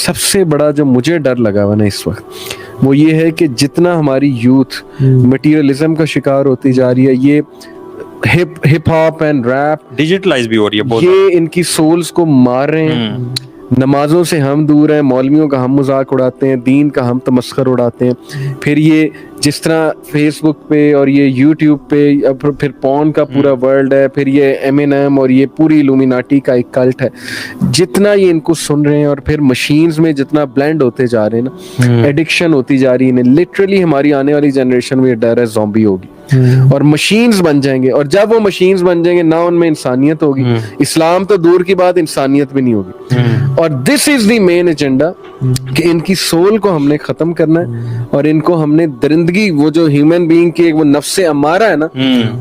सबसे बड़ा जो मुझे डर लगा हुआ ना इस वक्त, वो ये है कि जितना हमारी यूथ मटीरियलिज्म का शिकार होती जा रही है, ये hip hop and rap digitalise भी हो रही है बहुत। ये इनकी सोल्स को मार रहे हैं। नमाजों से हम दूर हैं, मौलवियों का हम मजाक उड़ाते हैं, दीन का हम तमस्खर उड़ाते हैं। फिर ये जिस तरह फेसबुक पे और ये यूट्यूब पे फिर पॉर्न का पूरा वर्ल्ड है, फिर ये एमिनेम और ये पूरी इल्यूमिनाटी का एक कल्ट है। जितना ये इनको सुन रहे हैं और फिर मशीन्स में जितना ब्लेंड होते जा रहे हैं ना, एडिक्शन होती जा रही है। लिटरली हमारी आने वाली जनरेशन में डर है ज़ॉम्बी होगी और मशीन्स बन जाएंगे, और जब वो मशीन्स बन जाएंगे ना उनमें इंसानियत होगी। इस्लाम तो दूर की बात, इंसानियत भी नहीं होगी। और this is the main agenda कि इनकी सोल को हमने खत्म करना है और इनको हमने दरिंदगी, वो जो ह्यूमन बीइंग की वो नफ्से अमारा है ना,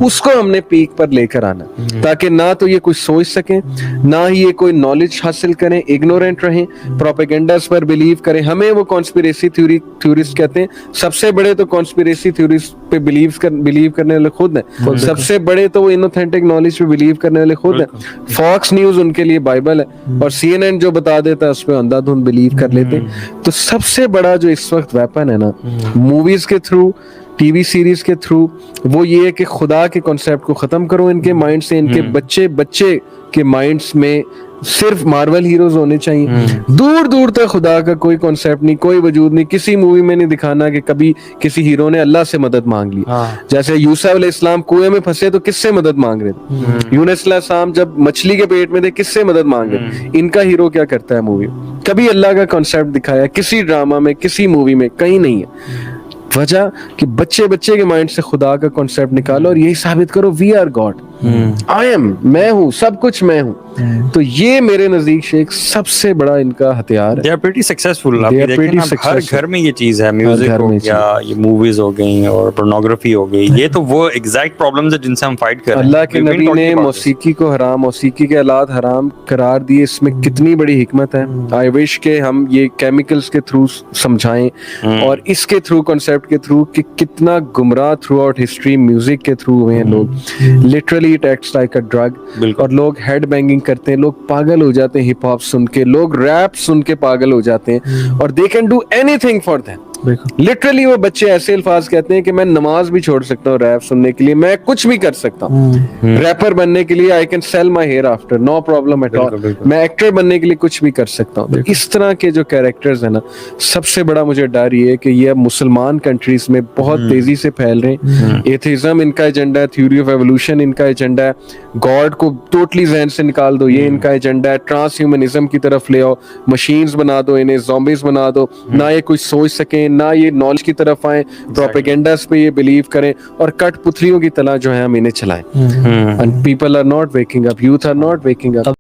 उसको हमने पीक पर लेकर आना, ताकि ना तो ये कुछ सोच सकें, ना ही ये कोई नॉलेज हासिल करें, इग्नोरेंट रहें, प्रोपेगेंडास पर बिलीव करें। हमें वो कॉन्स्पिरेसी थ्योरिस्ट कहते हैं। सबसे बड़े तो कॉन्स्पिरेसी थ्योरिस्ट पे बिलीव करने वाले खुद हैं। सबसे बड़े तो वो इनऑथेंटिक नॉलेज पे बिलीव करने वाले खुद हैं। फॉक्स न्यूज उनके लिए बाइबल है और CNN जो बता देता है उस पे अंधाधुंध बिलीव कर लेते हैं। तो सबसे बड़ा जो इस वक्त वेपन है ना, मूवीज के थ्रू, टीवी सीरीज के थ्रू, वो ये है कि खुदा के कॉन्सेप्ट को खत्म करो इनके माइंड से। इनके बच्चे के माइंड्स में सिर्फ मार्वल हीरोज होने चाहिए। दूर दूर तक खुदा का कोई कॉन्सेप्ट नहीं, कोई वजूद नहीं। किसी मूवी में नहीं दिखाना कि कभी किसी हीरो ने अल्लाह से मदद मांग ली। जैसे यूसुफ अलैहिस्सलाम कुएं में फंसे तो किससे मदद मांग रहे थे? यूनुस अलैहिस्सलाम जब मछली के पेट में थे किससे मदद मांग रहे? इनका हीरो क्या करता है मूवी? कभी अल्लाह का कॉन्सेप्ट दिखाया किसी ड्रामा में, किसी मूवी में? कहीं नहीं है। वजह कि बच्चे के माइंड से खुदा का कॉन्सेप्ट निकालो और यही साबित करो we are god, I am, मैं हूँ, सब कुछ मैं हूँ। तो ये मेरे नजदीक शेख सबसे बड़ा इनका हथियार है। They are pretty successful। आप ये देखें ना, हर घर में ये चीज है। म्यूजिक हो गया, ये मूवीज हो गई और पोर्नोग्राफी हो गई, ये तो वो एग्जैक्ट प्रॉब्लम्स है जिनसे हम फाइट कर रहे हैं। अल्लाह के नबी ने मौसीकी को हराम, मौसीकी के आलात हराम करार दिए। इसमें कितनी बड़ी हिकमत है। आई विश के हम ये केमिकल्स के थ्रू समझाएं और इसके थ्रू, कॉन्सेप्ट के थ्रू, कि कितना गुमराह थ्रू आउट हिस्ट्री म्यूजिक के थ्रू हुए हैं लोग। Literally it acts like a drug. और लोग हेड बैंगिंग करते हैं, लोग पागल हो जाते हैं हिप हॉप सुन के, लोग रैप सुन के पागल हो जाते हैं और they can do anything for them. Literally वो बच्चे ऐसे अल्फाज कहते हैं कि मैं नमाज भी छोड़ सकता हूँ रैप सुनने के लिए, मैं कुछ भी कर सकता हूँ रैपर बनने के लिए। I can sell my hair after, no problem at all. मैं एक्टर बनने के लिए कुछ भी कर सकता हूँ। तो इस तरह के जो कैरेक्टर्स है ना, सबसे बड़ा मुझे डर ये है कि ये अब मुसलमान कंट्रीज में बहुत तेजी से फैल रहे हैं। एथिज्म इनका एजेंडा है, थ्योरी ऑफ एवोल्यूशन इनका एजेंडा है, गॉड को टोटली जहन से निकाल दो, ये इनका एजेंडा है। ट्रांस ह्यूमनिज्म की तरफ ले आओ, मशीन्स बना दो इन्हें, ज़ॉम्बीज बना दो, ना ये कुछ सोच सकें, ना ये नॉलेज की तरफ आए, प्रोपेगेंडास पे ये बिलीव करें और कठपुतलियों की तरह जो है हम इन्हें चलाएं। And people are not waking up, youth are not waking up.